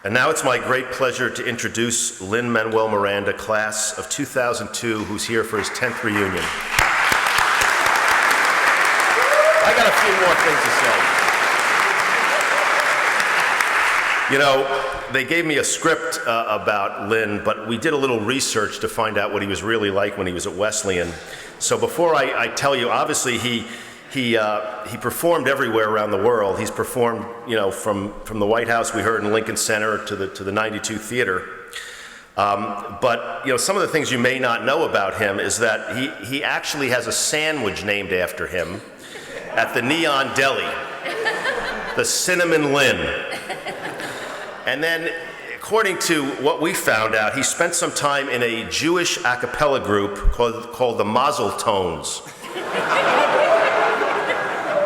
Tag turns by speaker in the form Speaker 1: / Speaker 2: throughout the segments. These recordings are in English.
Speaker 1: And now it's my great pleasure to introduce Lin-Manuel Miranda, class of 2002, who's here for his 10th reunion. I got a few more things to say. You know, they gave me a script about Lin, but we did a little research to find out what he was really like when he was at Wesleyan. So before I tell you, obviously he performed everywhere around the world. He's performed, you know, from the White House, we heard, in Lincoln Center, to the 92 Theater. But you know, some of the things you may not know about him is that he actually has a sandwich named after him at the Neon Deli, the Cinnamon Lin. And then, according to what we found out, he spent some time in a Jewish a cappella group called the Mazel Tones.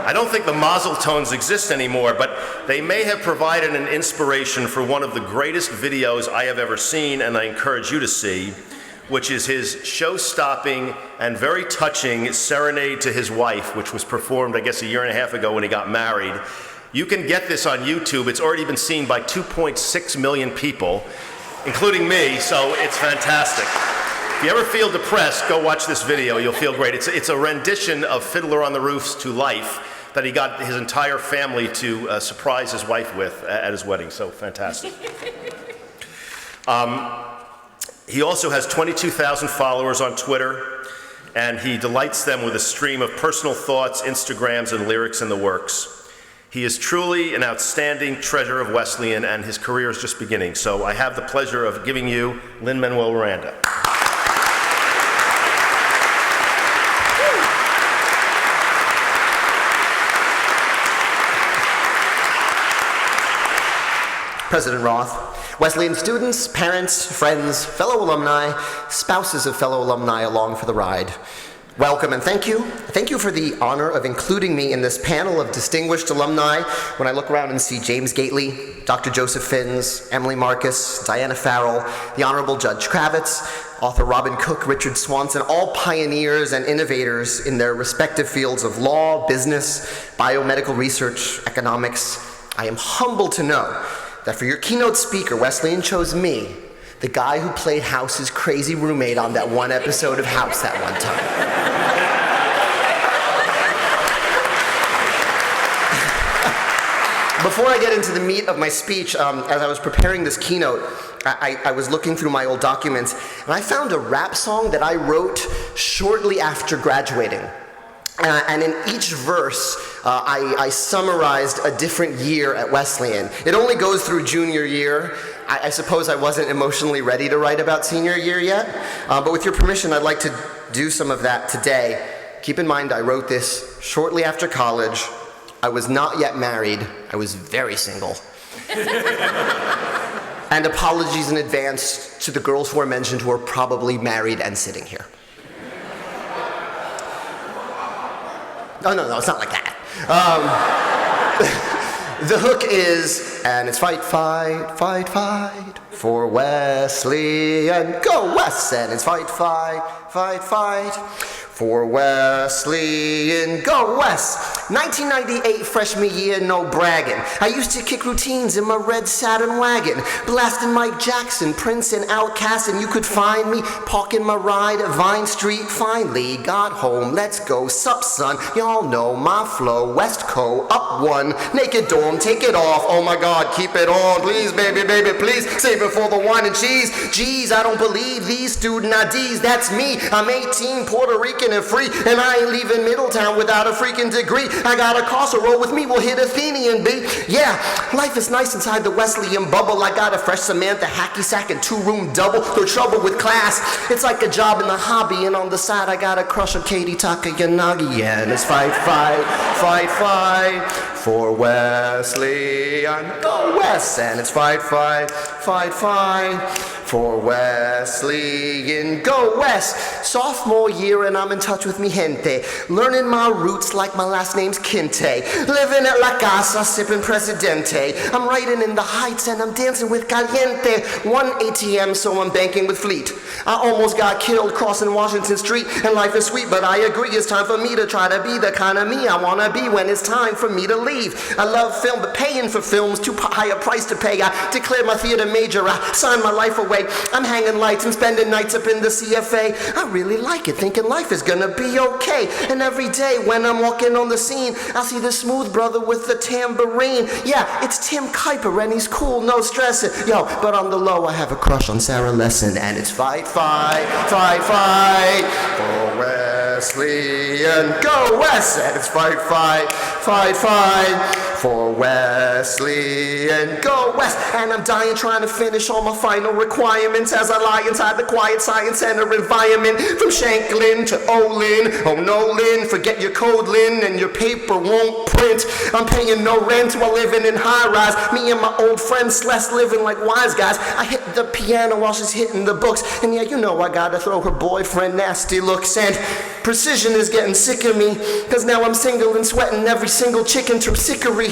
Speaker 1: I don't think the Mazel Tones exist anymore, but they may have provided an inspiration for one of the greatest videos I have ever seen, and I encourage you to see, which is his show-stopping and very touching serenade to his wife, which was performed, I guess, a year and a half ago when he got married. You can get this on YouTube. It's already been seen by 2.6 million people, including me, so it's fantastic. If you ever feel depressed, go watch this video. You'll feel great. It's a rendition of Fiddler on the Roof's To Life that he got his entire family to surprise his wife with at his wedding, so fantastic. He also has 22,000 followers on Twitter, and he delights them with a stream of personal thoughts, Instagrams, and lyrics in the works. He is truly an outstanding treasure of Wesleyan, and his career is just beginning. So I have the pleasure of giving you Lin-Manuel Miranda.
Speaker 2: President Roth, Wesleyan students, parents, friends, fellow alumni, spouses of fellow alumni along for the ride. Welcome and thank you. Thank you for the honor of including me in this panel of distinguished alumni. When I look around and see James Gately, Dr. Joseph Finns, Emily Marcus, Diana Farrell, the Honorable Judge Kravitz, author Robin Cook, Richard Swanson, all pioneers and innovators in their respective fields of law, business, biomedical research, economics, I am humbled to know that for your keynote speaker, Wesleyan chose me, the guy who played House's crazy roommate on that one episode of House that one time. Before I get into the meat of my speech, as I was preparing this keynote, I was looking through my old documents, and I found a rap song that I wrote shortly after graduating. And in each verse, I summarized a different year at Wesleyan. It only goes through junior year. I suppose I wasn't emotionally ready to write about senior year yet, but with your permission, I'd like to do some of that today. Keep in mind, I wrote this shortly after college. I was not yet married. I was very single. And apologies in advance to the girls who are mentioned who are probably married and sitting here. Oh, no, it's not like that. The hook is, and it's fight, fight, fight, fight for Wesleyan, go West, and it's fight, fight, fight, fight for Wesleyan, go West. 1998 freshman year, no bragging. I used to kick routines in my red Saturn wagon, blasting Mike Jackson, Prince, and Outkast, and you could find me parking my ride at Vine Street. Finally got home, let's go, sup son, y'all know my flow, West Co, up one, naked dorm, take it off, oh my God, keep it on, please baby, baby, please, save it for the wine and cheese. Geez, I don't believe these student IDs, that's me, I'm 18, Puerto Rican and free, and I ain't leaving Middletown without a freaking degree. I got a casserole with me, we'll hit Athenian, B. Yeah, life is nice inside the Wesleyan bubble. I got a fresh Samantha hacky sack and 2-room double. No trouble with class. It's like a job in the hobby, and on the side I got a crush on Katie Takayanagi. And it's fight, fight, fight, fight for Wesleyan, go West. And it's fight, fight, fight, fight for Wesleyan, go West. Sophomore year and I'm in in touch with mi gente, learning my roots like my last name's Kinte, living at La Casa, sipping Presidente. I'm riding in the heights and I'm dancing with Caliente. 1 ATM, so I'm banking with Fleet. I almost got killed crossing Washington Street, and life is sweet, but I agree it's time for me to try to be the kind of me I want to be when it's time for me to leave. I love film, but paying for film's too high a price to pay. I declared my theater major, I signed my life away. I'm hanging lights and spending nights up in the CFA. I really like it, thinking life is gonna be okay. And every day when I'm walking on the scene, I see this smooth brother with the tambourine. Yeah, it's Tim Kuiper and he's cool, no stressing. Yo, but on the low I have a crush on Sarah Lesson, and it's fight, fight, fight, fight for Wesleyan. Go West! And it's fight, fight, fight, fight for Wesleyan. Go West! And I'm dying trying to finish all my final requirements as I lie inside the quiet science center environment. From Shanklin to Olin, oh no Lin, forget your code Lin, and your paper won't print. I'm paying no rent while living in high rise. Me and my old friend Celeste living like wise guys. I hit the piano while she's hitting the books, and yeah, you know I gotta throw her boyfriend nasty looks. And precision is getting sick of me, cause now I'm single and sweating every single chicken terpsichore.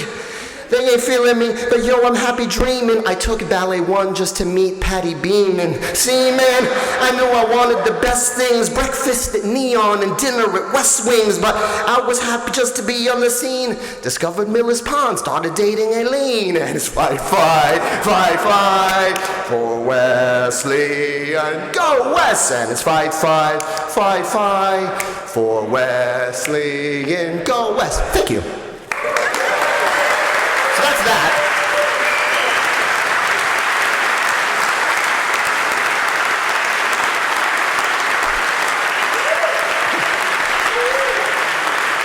Speaker 2: They ain't feeling me, but yo, I'm happy dreaming. I took Ballet 1 just to meet Patty Bean. And see, man, I knew I wanted the best things, breakfast at Neon and dinner at West Wings, but I was happy just to be on the scene. Discovered Miller's Pond, started dating Aileen, and it's fight, fight, fight, fight for Wesleyan. Go West! And it's fight, fight, fight, fight for Wesleyan. Go West! Thank you. That.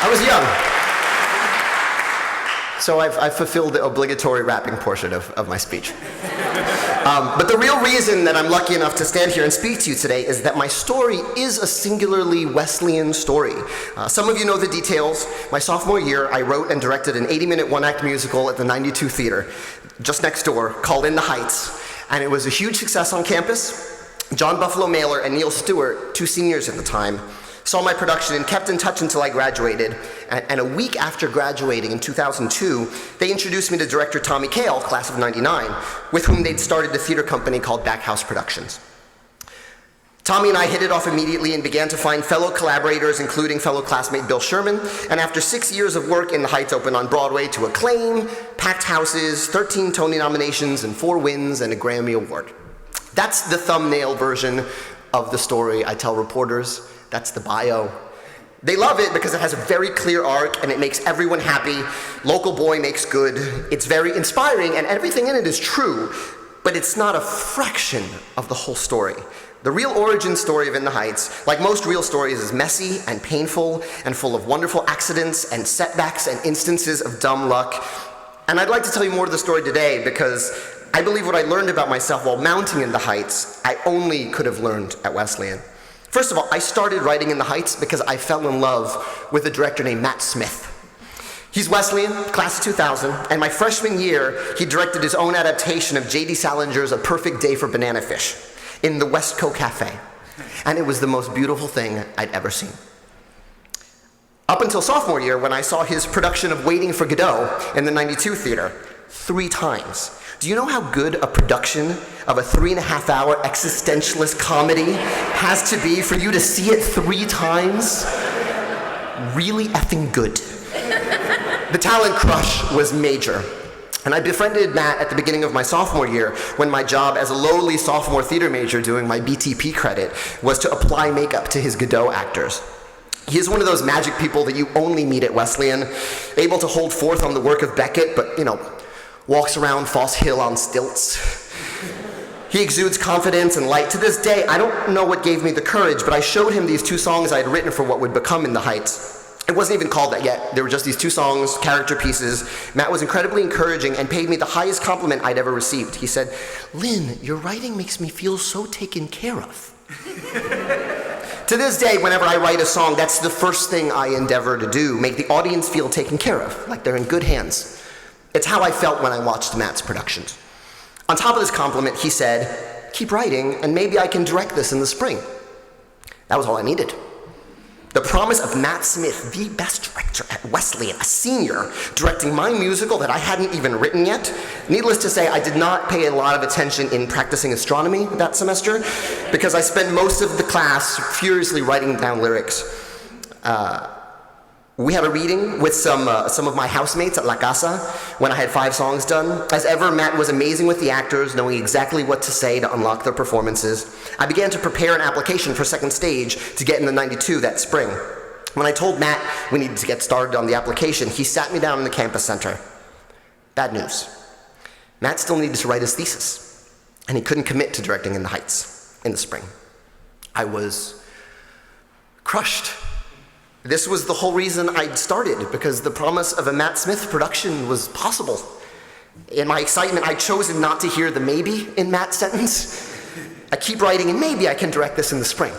Speaker 2: I was young, so I've fulfilled the obligatory rapping portion of my speech. But the real reason that I'm lucky enough to stand here and speak to you today is that my story is a singularly Wesleyan story. Some of you know the details. My sophomore year, I wrote and directed an 80-minute one-act musical at the 92 Theater, just next door, called In the Heights. And it was a huge success on campus. John Buffalo Mailer and Neil Stewart, two seniors at the time, saw my production and kept in touch until I graduated. And a week after graduating in 2002, they introduced me to director Tommy Kail, class of '99, with whom they'd started a theater company called Backhouse Productions. Tommy and I hit it off immediately and began to find fellow collaborators, including fellow classmate Bill Sherman. And after 6 years of work, In the Heights opened on Broadway to acclaim, packed houses, 13 Tony nominations, and 4 wins, and a Grammy Award. That's the thumbnail version of the story I tell reporters. That's the bio. They love it because it has a very clear arc and it makes everyone happy. Local boy makes good. It's very inspiring and everything in it is true, but it's not a fraction of the whole story. The real origin story of In the Heights, like most real stories, is messy and painful and full of wonderful accidents and setbacks and instances of dumb luck. And I'd like to tell you more of the story today because I believe what I learned about myself while mounting In the Heights, I only could have learned at Wesleyan. First of all, I started writing In the Heights because I fell in love with a director named Matt Smith. He's Wesleyan, class of 2000, and my freshman year, he directed his own adaptation of J.D. Salinger's A Perfect Day for Banana Fish in the Westco Cafe. And it was the most beautiful thing I'd ever seen. Up until sophomore year, when I saw his production of Waiting for Godot in the 92 Theater 3 times. Do you know how good a production of a 3.5-hour existentialist comedy has to be for you to see it 3 times? Really effing good. The talent crush was major. And I befriended Matt at the beginning of my sophomore year when my job as a lowly sophomore theater major doing my BTP credit was to apply makeup to his Godot actors. He is one of those magic people that you only meet at Wesleyan, able to hold forth on the work of Beckett, but, walks around Foss Hill on stilts. He exudes confidence and light. To this day, I don't know what gave me the courage, but I showed him these 2 songs I had written for what would become In the Heights. It wasn't even called that yet. There were just these 2 songs, character pieces. Matt was incredibly encouraging and paid me the highest compliment I'd ever received. He said, "Lin, your writing makes me feel so taken care of." To this day, whenever I write a song, that's the first thing I endeavor to do, make the audience feel taken care of, like they're in good hands. It's how I felt when I watched Matt's productions. On top of this compliment, he said, "Keep writing, and maybe I can direct this in the spring." That was all I needed. The promise of Matt Smith, the best director at Wesleyan, a senior, directing my musical that I hadn't even written yet. Needless to say, I did not pay a lot of attention in practicing astronomy that semester because I spent most of the class furiously writing down lyrics. We had a reading with some of my housemates at La Casa when I had 5 songs done. As ever, Matt was amazing with the actors, knowing exactly what to say to unlock their performances. I began to prepare an application for second stage to get in the 92 that spring. When I told Matt we needed to get started on the application, he sat me down in the campus center. Bad news. Matt still needed to write his thesis, and he couldn't commit to directing In the Heights in the spring. I was crushed. This was the whole reason I'd started, because the promise of a Matt Smith production was possible. In my excitement, I'd chosen not to hear the maybe in Matt's sentence. I keep writing, and maybe I can direct this in the spring.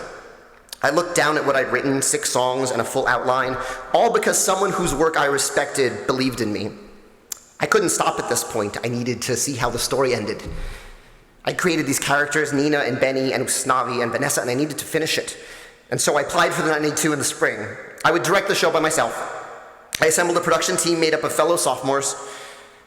Speaker 2: I looked down at what I'd written, 6 songs and a full outline, all because someone whose work I respected believed in me. I couldn't stop at this point. I needed to see how the story ended. I created these characters, Nina and Benny and Usnavi and Vanessa, and I needed to finish it. And so I applied for the 92 in the spring. I would direct the show by myself. I assembled a production team made up of fellow sophomores,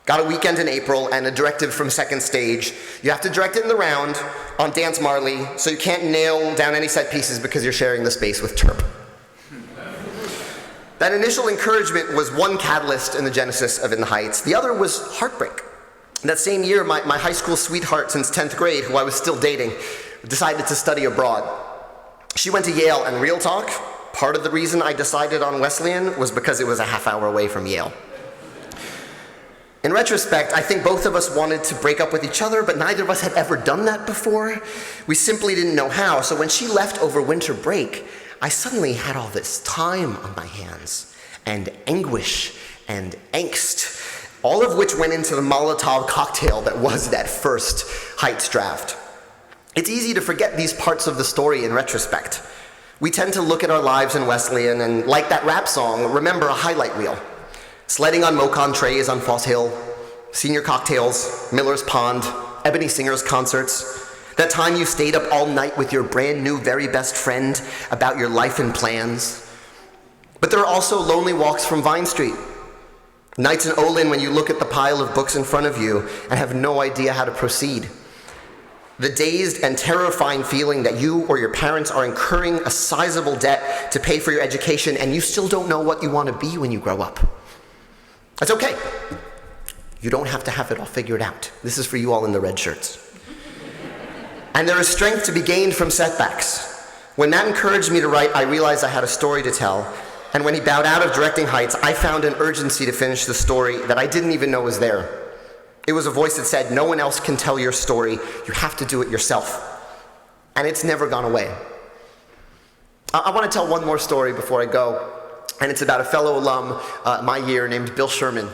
Speaker 2: got a weekend in April, and a directive from second stage. You have to direct it in the round on Dance Marley, so you can't nail down any set pieces because you're sharing the space with Terp. That initial encouragement was one catalyst in the genesis of In the Heights. The other was heartbreak. That same year, my high school sweetheart since 10th grade, who I was still dating, decided to study abroad. She went to Yale, and real talk, part of the reason I decided on Wesleyan was because it was a half-hour away from Yale. In retrospect, I think both of us wanted to break up with each other, but neither of us had ever done that before. We simply didn't know how, so when she left over winter break, I suddenly had all this time on my hands, and anguish and angst, all of which went into the Molotov cocktail that was that first Heights draft. It's easy to forget these parts of the story in retrospect. We tend to look at our lives in Wesleyan and, like that rap song, remember a highlight reel. Sledding on Mocon trays on Foss Hill, senior cocktails, Miller's Pond, Ebony Singer's concerts, that time you stayed up all night with your brand new very best friend about your life and plans. But there are also lonely walks from Vine Street. Nights in Olin when you look at the pile of books in front of you and have no idea how to proceed. The dazed and terrifying feeling that you or your parents are incurring a sizable debt to pay for your education and you still don't know what you want to be when you grow up. That's okay. You don't have to have it all figured out. This is for you all in the red shirts. And there is strength to be gained from setbacks. When Matt encouraged me to write, I realized I had a story to tell. And when he bowed out of directing Heights, I found an urgency to finish the story that I didn't even know was there. It was a voice that said, no one else can tell your story. You have to do it yourself. And it's never gone away. I want to tell one more story before I go. And it's about a fellow alum my year named Bill Sherman.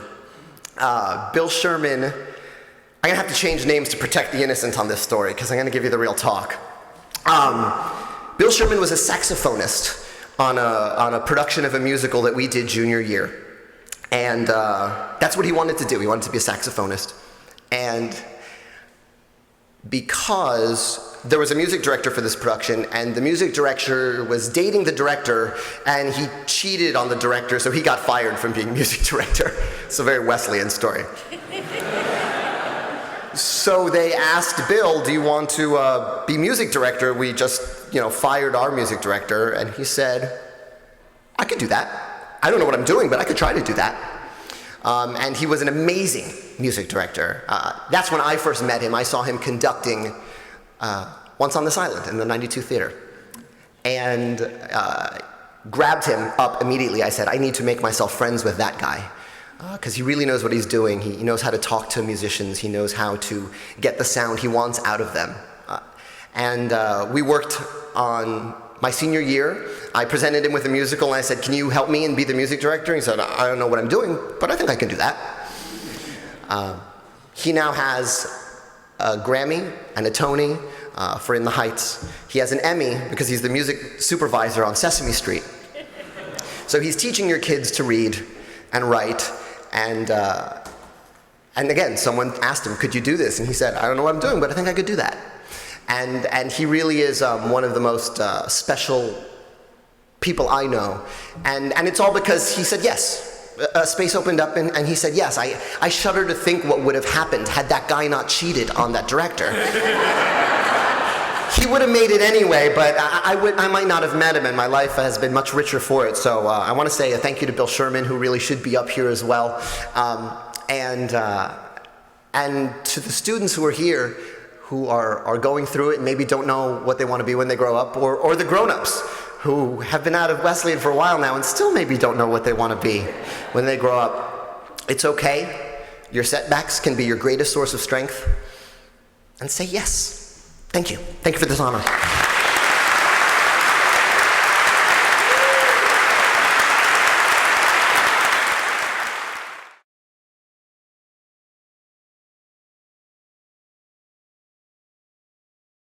Speaker 2: Bill Sherman, I'm going to have to change names to protect the innocent on this story because I'm going to give you the real talk. Bill Sherman was a saxophonist on a production of a musical that we did junior year. And that's what he wanted to do. He wanted to be a saxophonist. And because there was a music director for this production, and the music director was dating the director, and he cheated on the director, so he got fired from being music director. It's a very Wesleyan story. So they asked Bill, do you want to be music director? We just, fired our music director. And he said, I could do that. I don't know what I'm doing, but I could try to do that. And he was an amazing music director. That's when I first met him. I saw him conducting Once on This Island in the 92 Theater. And grabbed him up immediately. I said, I need to make myself friends with that guy. Because he really knows what he's doing. He knows how to talk to musicians. He knows how to get the sound he wants out of them. And we worked on my senior year. I presented him with a musical, and I said, can you help me and be the music director? He said, I don't know what I'm doing, but I think I can do that. He now has a Grammy and a Tony for In the Heights. He has an Emmy because he's the music supervisor on Sesame Street. So he's teaching your kids to read and write. And again, someone asked him, could you do this? And he said, I don't know what I'm doing, but I think I could do that. And he really is one of the most special people I know. And it's all because he said yes. A space opened up and he said yes. I shudder to think what would have happened had that guy not cheated on that director. He would have made it anyway, but I might not have met him, and my life has been much richer for it. So I want to say a thank you to Bill Sherman, who really should be up here as well. And to the students who are here, who are going through it and maybe don't know what they want to be when they grow up, or the grown-ups who have been out of Wesleyan for a while now and still maybe don't know what they want to be when they grow up. It's okay. Your setbacks can be your greatest source of strength. And say yes. Thank you. Thank you for this honor.